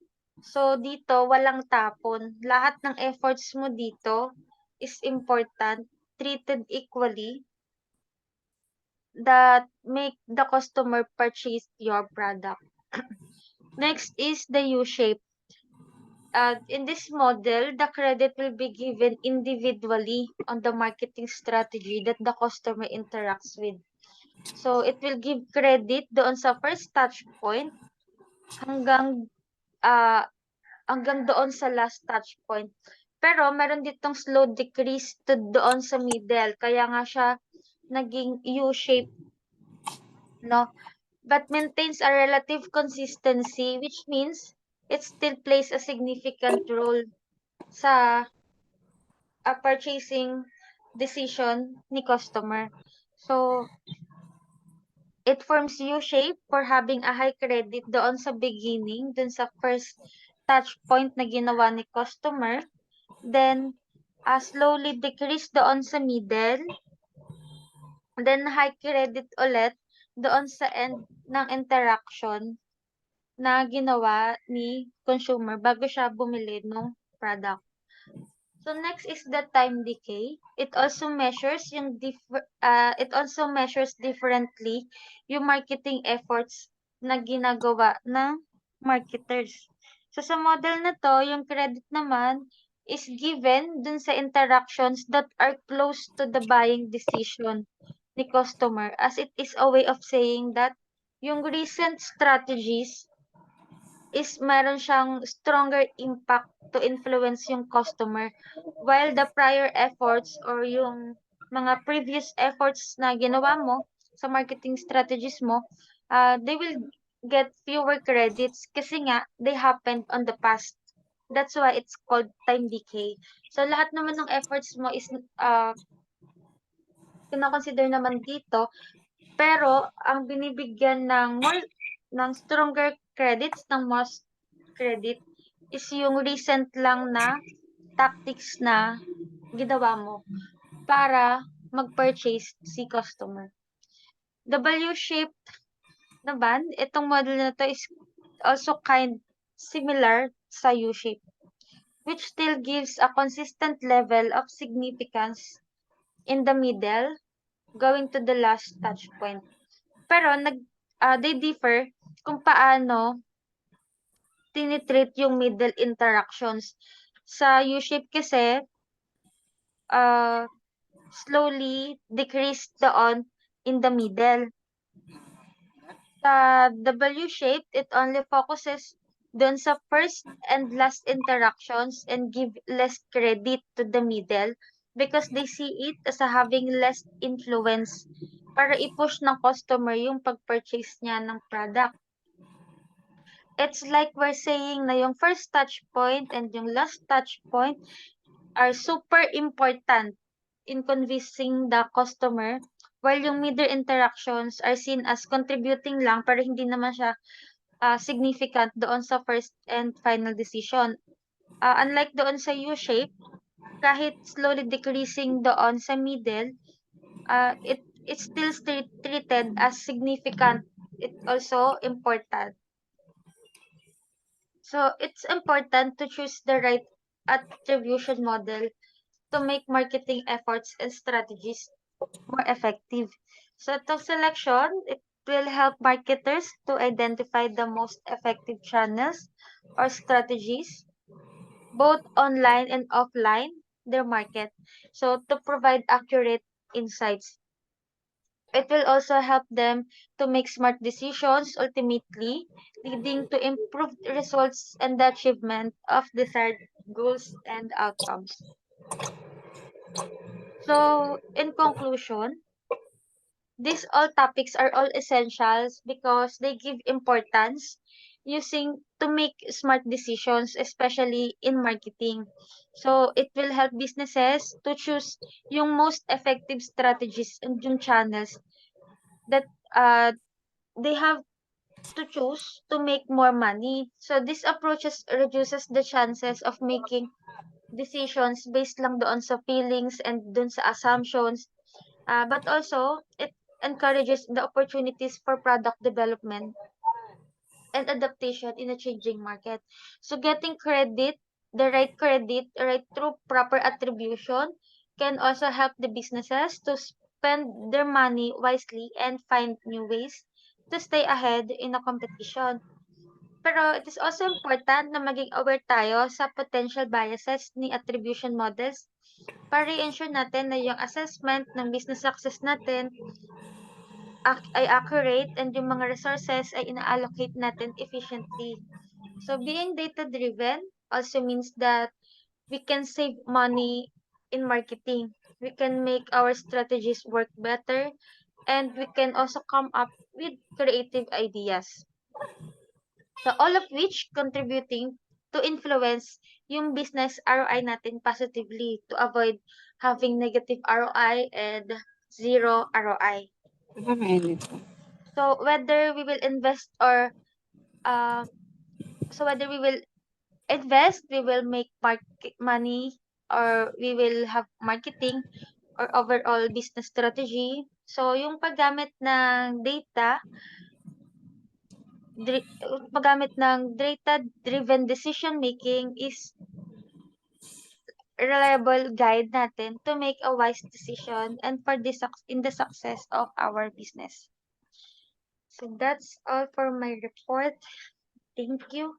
So, dito, walang tapon. Lahat ng efforts mo dito is important, treated equally, that make the customer purchase your product. Next is the U-shape. In this model, the credit will be given individually on the marketing strategy that the customer interacts with. So, it will give credit doon sa first touch point hanggang doon sa last touch point. Pero meron ditong slow decrease to doon sa middle. Kaya nga siya naging U-shape, no? But maintains a relative consistency, which means it still plays a significant role sa purchasing decision ni customer. So, It forms U-shape for having a high credit doon sa beginning, doon sa first touch point na ginawa ni customer. Then, slowly decrease doon sa middle. Then, high credit ulit doon sa end ng interaction na ginawa ni consumer bago siya bumili ng product. So next is the time decay. It also measures differently yung marketing efforts na ginagawa ng marketers. So sa model na to, yung credit naman is given dun sa interactions that are close to the buying decision ni customer, as it is a way of saying that yung recent strategies is meron siyang stronger impact to influence yung customer, while the prior efforts or yung mga previous efforts na ginawa mo sa marketing strategies mo, they will get fewer credits kasi nga they happened on the past. That's why it's called time decay. So lahat naman ng efforts mo is kino-consider naman dito, pero ang binibigyan ng stronger credits, ng most credit, is yung recent lang na tactics na ginawa mo para mag-purchase si customer. W-shaped naman, itong model na to is also similar sa U-shape, which still gives a consistent level of significance in the middle going to the last touch point. Pero they differ kung paano tinitreat yung middle interactions. Sa U-shape kasi, slowly decrease doon in the middle. Sa W-shape, it only focuses doon sa first and last interactions and give less credit to the middle because they see it as having less influence para i-push ng customer yung pag-purchase niya ng product. It's like we're saying na yung first touch point and yung last touch point are super important in convincing the customer, while yung middle interactions are seen as contributing lang pero hindi naman siya significant doon sa first and final decision. Unlike doon sa U-shape, kahit slowly decreasing doon sa middle, it's still treated as significant. It's also important. So it's important to choose the right attribution model to make marketing efforts and strategies more effective. So to selection, it will help marketers to identify the most effective channels or strategies, both online and offline, their market. So to provide accurate insights. It will also help them to make smart decisions, ultimately leading to improved results and the achievement of desired goals and outcomes. So, in conclusion, these all topics are all essentials because they give importance using to make smart decisions, especially in marketing. So, it will help businesses to choose yung most effective strategies and yung channels that they have to choose to make more money. So, this approaches reduces the chances of making decisions based lang doon sa feelings and doon sa assumptions. But also, it encourages the opportunities for product development and adaptation in a changing market. So getting credit, the right through proper attribution can also help the businesses to spend their money wisely and find new ways to stay ahead in a competition. Pero it is also important na maging aware tayo sa potential biases ni attribution models para i-ensure natin na yung assessment ng business success natin ay accurate and yung mga resources ay ina-allocate natin efficiently. So being data-driven also means that we can save money in marketing. We can make our strategies work better and we can also come up with creative ideas. So all of which contributing to influence yung business ROI natin positively to avoid having negative ROI and zero ROI. Mainit po. So whether we will invest or uh, whether we will invest, we will make market money, or we will have marketing or overall business strategy. So yung paggamit ng data-driven decision making is reliable guide natin to make a wise decision and for in the success of our business. So that's all for my report. Thank you.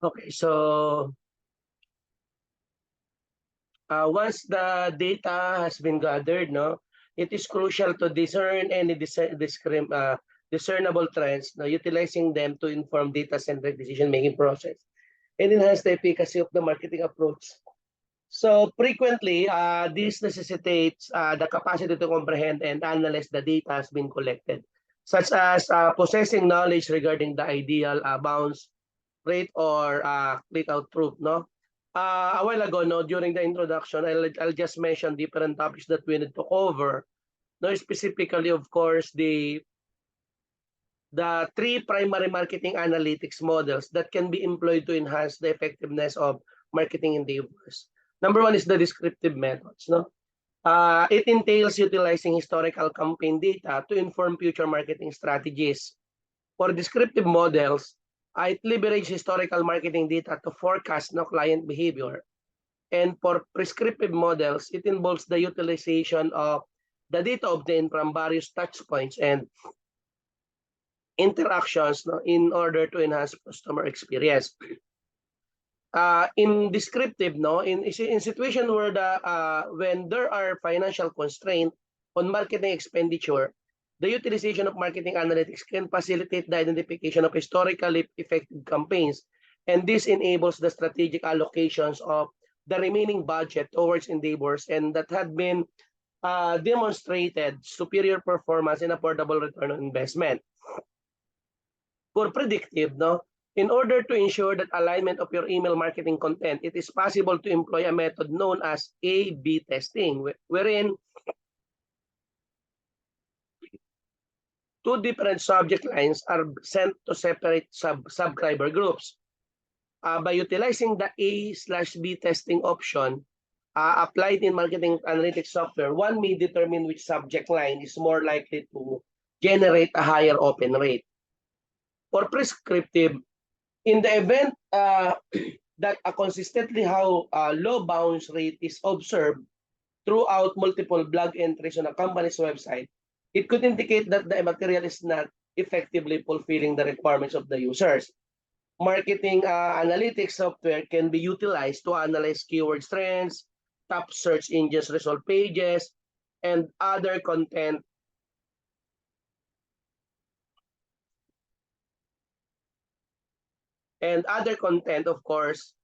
Okay, so once the data has been gathered, no, it is crucial to discern any discernible trends, no, utilizing them to inform data-centric decision-making process and enhance the efficacy of the marketing approach. So frequently, this necessitates the capacity to comprehend and analyze the data has been collected, such as possessing knowledge regarding the ideal bounce rate or click-out proof. No, a while ago, no, during the introduction, I'll just mention different topics that we need to cover. No, specifically, of course, the three primary marketing analytics models that can be employed to enhance the effectiveness of marketing endeavors. Number one is the descriptive methods. No, it entails utilizing historical campaign data to inform future marketing strategies. For descriptive models, it leverages historical marketing data to forecast no client behavior. And for prescriptive models, it involves the utilization of the data obtained from various touch points and interactions, no, in order to enhance customer experience. In descriptive, no, in situation where when there are financial constraints on marketing expenditure, the utilization of marketing analytics can facilitate the identification of historically effective campaigns, and this enables the strategic allocations of the remaining budget towards endeavors and that had been demonstrated superior performance and affordable return on investment. For predictive, no, in order to ensure that alignment of your email marketing content, it is possible to employ a method known as A/B testing, wherein two different subject lines are sent to separate subscriber groups. By utilizing the A/B testing option applied in marketing analytics software, one may determine which subject line is more likely to generate a higher open rate. For prescriptive, in the event that a consistently low bounce rate is observed throughout multiple blog entries on a company's website, it could indicate that the material is not effectively fulfilling the requirements of the users. Marketing analytics software can be utilized to analyze keyword trends, top search engines result pages, and other content of course,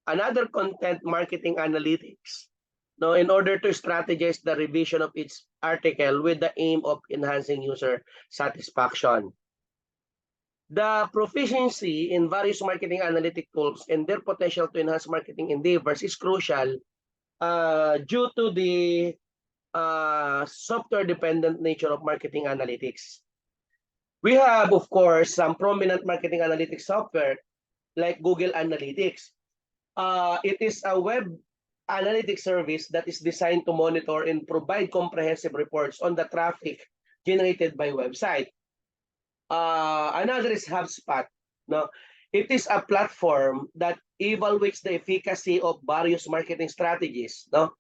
another content marketing analytics, no, in order to strategize the revision of each article with the aim of enhancing user satisfaction. The proficiency in various marketing analytic tools and their potential to enhance marketing endeavors is crucial due to the software-dependent nature of marketing analytics. We have, of course, some prominent marketing analytics software like Google Analytics. It is a web analytics service that is designed to monitor and provide comprehensive reports on the traffic generated by website. Another is HubSpot. No, it is a platform that evaluates the efficacy of various marketing strategies. No,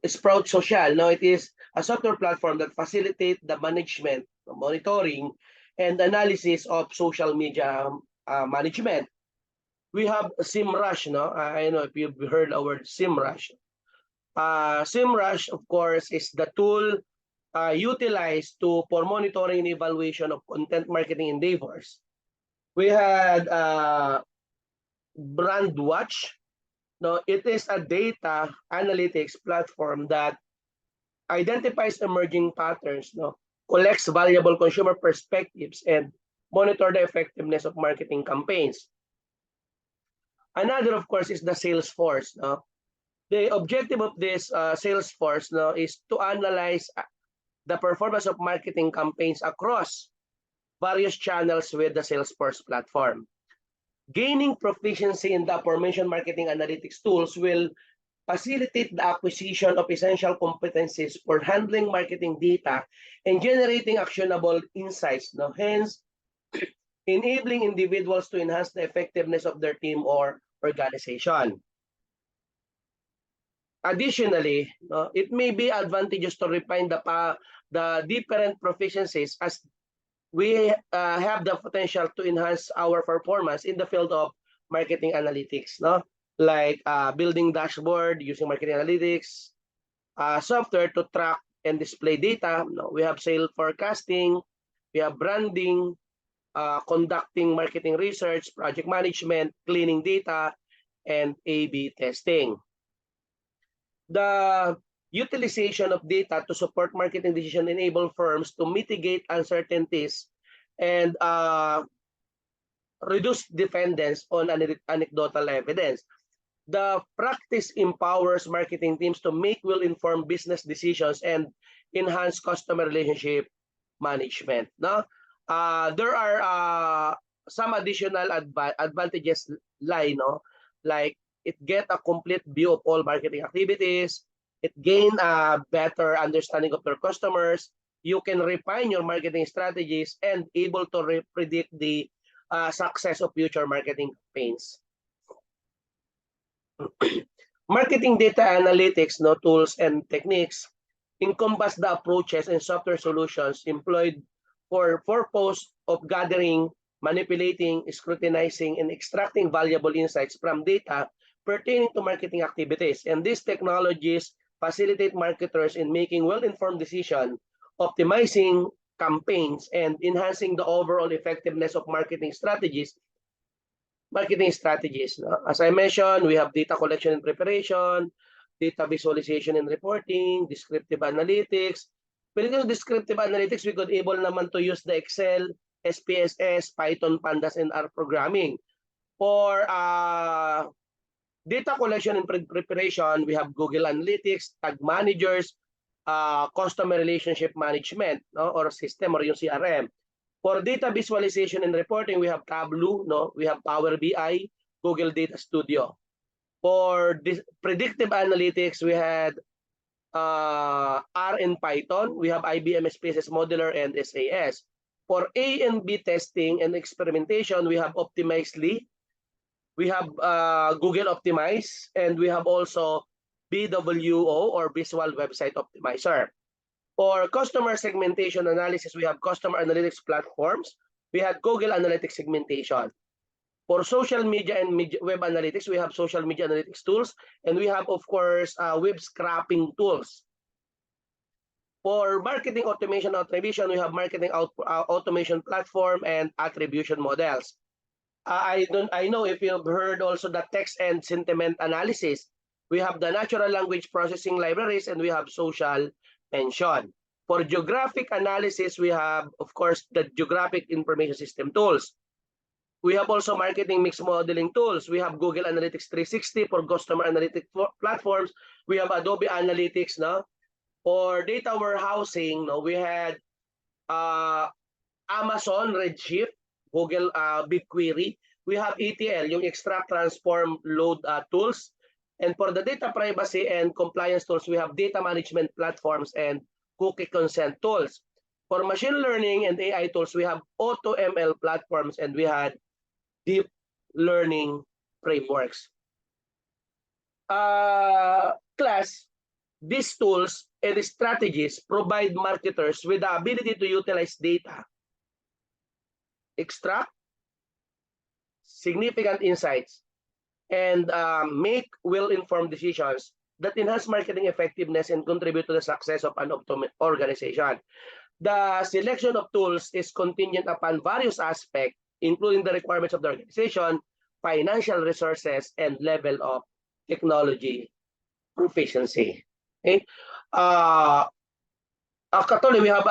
Sprout Social. No, it is a software platform that facilitates the management, monitoring, and analysis of social media management. We have SEMrush. No, I know if you've heard the word SEMrush. SEMrush, of course, is the tool utilized for monitoring and evaluation of content marketing endeavors. We had Brandwatch. No, it is a data analytics platform that identifies emerging patterns, no, collects valuable consumer perspectives, and monitor the effectiveness of marketing campaigns. Another, of course, is the Salesforce. No? The objective of this Salesforce, no, is to analyze the performance of marketing campaigns across various channels with the Salesforce platform. Gaining proficiency in the aforementioned marketing analytics tools will facilitate the acquisition of essential competencies for handling marketing data and generating actionable insights, no? Hence, enabling individuals to enhance the effectiveness of their team or organization. additionally, no, it may be advantageous to refine the different proficiencies as we have the potential to enhance our performance in the field of marketing analytics, no? Like building dashboard using marketing analytics, software to track and display data. No? We have sales forecasting, we have branding, conducting marketing research, project management, cleaning data, and A/B testing. The utilization of data to support marketing decision enable firms to mitigate uncertainties and reduce dependence on anecdotal evidence. The practice empowers marketing teams to make well-informed business decisions and enhance customer relationship management. No? There are some additional advantages like it get a complete view of all marketing activities, it gain a better understanding of their customers, you can refine your marketing strategies and able to predict the success of future marketing campaigns. Marketing data analytics tools and techniques encompass the approaches and software solutions employed for purpose of gathering, manipulating, scrutinizing, and extracting valuable insights from data pertaining to marketing activities. And these technologies facilitate marketers in making well-informed decisions, optimizing campaigns, and enhancing the overall effectiveness of marketing strategies. As I mentioned, we have data collection and preparation, data visualization and reporting, descriptive analytics. When it comes to descriptive analytics, we could able naman to use the Excel, SPSS, Python, Pandas, and R programming. For data collection and preparation, we have Google Analytics, Tag Managers, Customer Relationship Management, or system or yung CRM. For data visualization and reporting, we have Tableau, we have Power BI, Google Data Studio. For predictive analytics, we had R and Python. We have IBM SPSS Modeler and SAS. For A and B testing and experimentation, we have Optimizely, we have Google Optimize, and we have also BWO or Visual Website Optimizer. For customer segmentation analysis, we have customer analytics platforms. We have Google Analytics segmentation. For social media and web analytics, we have social media analytics tools, and we have, of course, web scraping tools. For marketing automation attribution, we have marketing automation platform and attribution models. I know if you've heard also the text and sentiment analysis. We have the natural language processing libraries, and we have social mention. For geographic analysis, we have, of course, the geographic information system tools. We have also marketing mix modeling tools. We have Google Analytics 360 for customer analytics platforms. We have Adobe Analytics. For data warehousing, we had Amazon Redshift, Google BigQuery. We have ETL, yung extract, transform, load tools. And for the data privacy and compliance tools, we have data management platforms and cookie consent tools. For machine learning and AI tools, we have AutoML platforms, and we had deep learning frameworks. Class, these tools and strategies provide marketers with the ability to utilize data, extract significant insights, and make well-informed decisions that enhance marketing effectiveness and contribute to the success of an organization. The selection of tools is contingent upon various aspects, including the requirements of the organization, financial resources, and level of technology proficiency. Okay? Actually, we have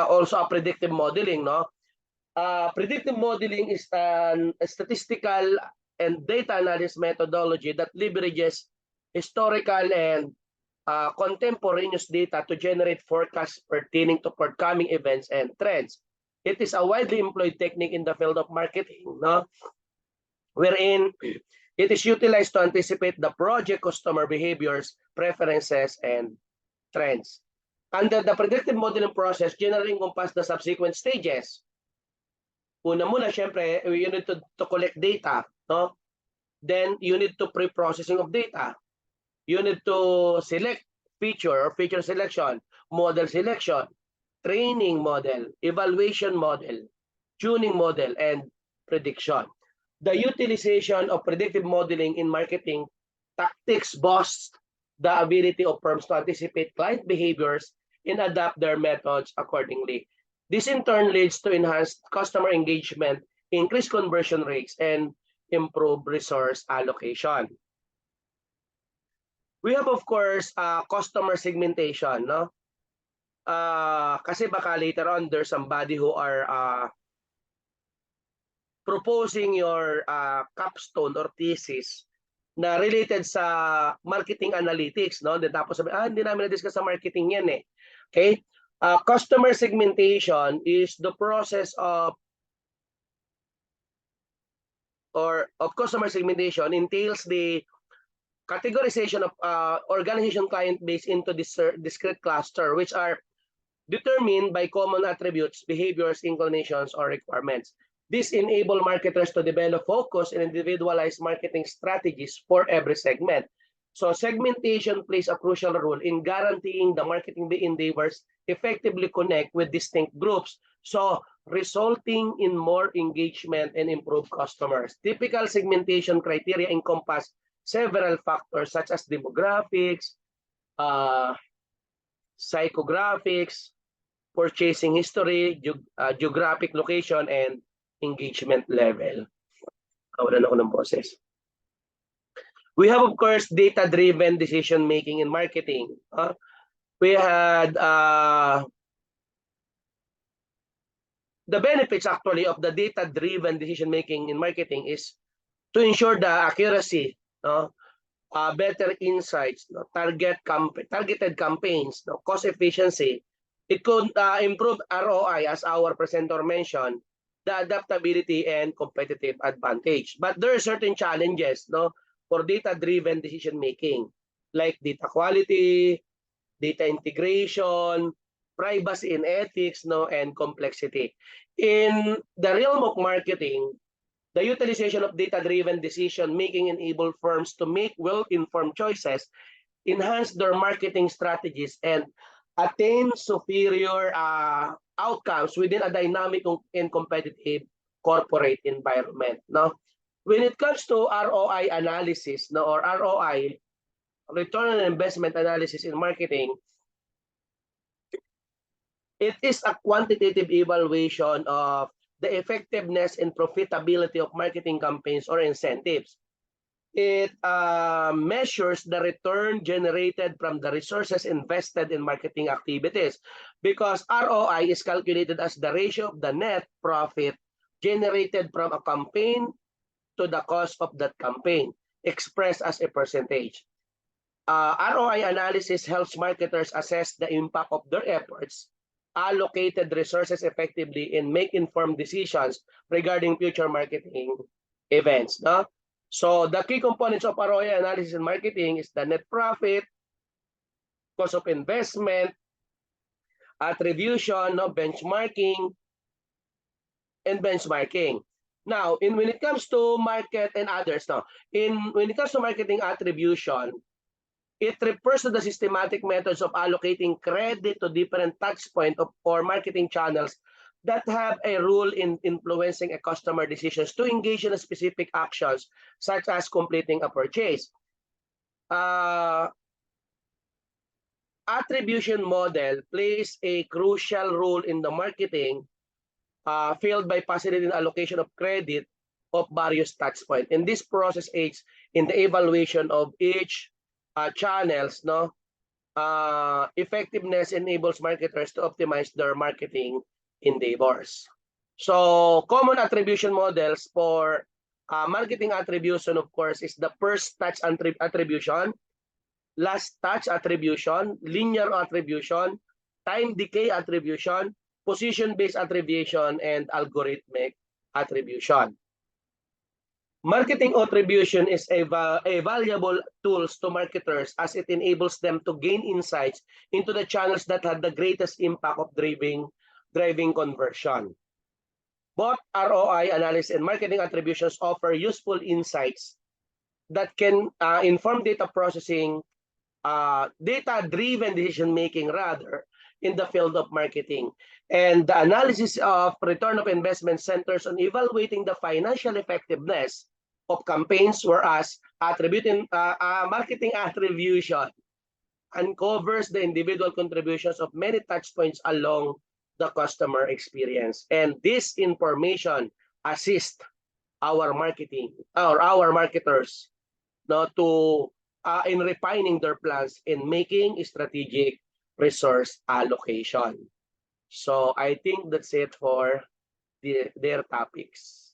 also a predictive modeling. Predictive modeling is a statistical and data analysis methodology that leverages historical and contemporaneous data to generate forecasts pertaining to forthcoming events and trends. It is a widely employed technique in the field of marketing, wherein it is utilized to anticipate the project customer behaviors, preferences, and trends. Under the predictive modeling process, generally encompass the subsequent stages. Una muna, syempre, you need to collect data. Then you need to pre-processing of data. You need to select feature or feature selection, model selection, training model, evaluation model, tuning model, and prediction. The utilization of predictive modeling in marketing tactics boosts the ability of firms to anticipate client behaviors and adapt their methods accordingly. This in turn leads to enhanced customer engagement, increased conversion rates, and improved resource allocation. We have, of course, customer segmentation, no? Kasi baka later on there's somebody who are proposing your capstone or thesis na related sa marketing analytics, no? Then tapos sabi, hindi namin na-discuss sa marketing yan eh. Okay? Customer segmentation is the process of customer segmentation entails the categorization of organization client base into discrete cluster, which are determined by common attributes, behaviors, inclinations, or requirements. This enables marketers to develop focus and individualized marketing strategies for every segment. So segmentation plays a crucial role in guaranteeing the marketing endeavors effectively connect with distinct groups, so resulting in more engagement and improved customers. Typical segmentation criteria encompass several factors such as demographics, psychographics, purchasing history, geographic location, and engagement level. Kawalan ako ng boses. We have, of course, data-driven decision-making in marketing. We had the benefits actually of the data-driven decision-making in marketing is to ensure the accuracy, better insights, targeted campaigns, cost efficiency. It could improve ROI, as our presenter mentioned, the adaptability and competitive advantage. But there are certain challenges, for data-driven decision-making, like data quality, data integration, privacy and ethics, and complexity. In the realm of marketing, the utilization of data-driven decision-making enables firms to make well-informed choices, enhance their marketing strategies, and attain superior outcomes within a dynamic and competitive corporate environment. When it comes to ROI analysis, or ROI, return on investment analysis in marketing, it is a quantitative evaluation of the effectiveness and profitability of marketing campaigns or incentives. It measures the return generated from the resources invested in marketing activities, because ROI is calculated as the ratio of the net profit generated from a campaign to the cost of that campaign, expressed as a percentage. ROI analysis helps marketers assess the impact of their efforts, allocated resources effectively, and make informed decisions regarding future marketing events. So the key components of ROI analysis in marketing is the net profit, cost of investment, attribution, benchmarking, and benchmarking. Now, when it comes to market and others, when it comes to marketing attribution, it refers to the systematic methods of allocating credit to different touch points or marketing channels that have a role in influencing a customer decisions to engage in a specific actions, such as completing a purchase. Attribution model plays a crucial role in the marketing field by facilitating allocation of credit of various touch points. And this process aids in the evaluation of each channels. Effectiveness enables marketers to optimize their marketing endeavors. So common attribution models for marketing attribution, of course, is the first touch attribution, last touch attribution, linear attribution, time decay attribution, position-based attribution, and algorithmic attribution. Marketing attribution is a valuable tool to marketers as it enables them to gain insights into the channels that had the greatest impact of driving conversion. Both ROI analysis and marketing attributions offer useful insights that can inform data processing, data-driven decision making rather in the field of marketing. And the analysis of return of investment centers on evaluating the financial effectiveness of campaigns, whereas marketing attribution uncovers the individual contributions of many touch points along the customer experience. And this information assists our marketing or our marketers to in refining their plans in making strategic resource allocation. So I think that's it for their topics.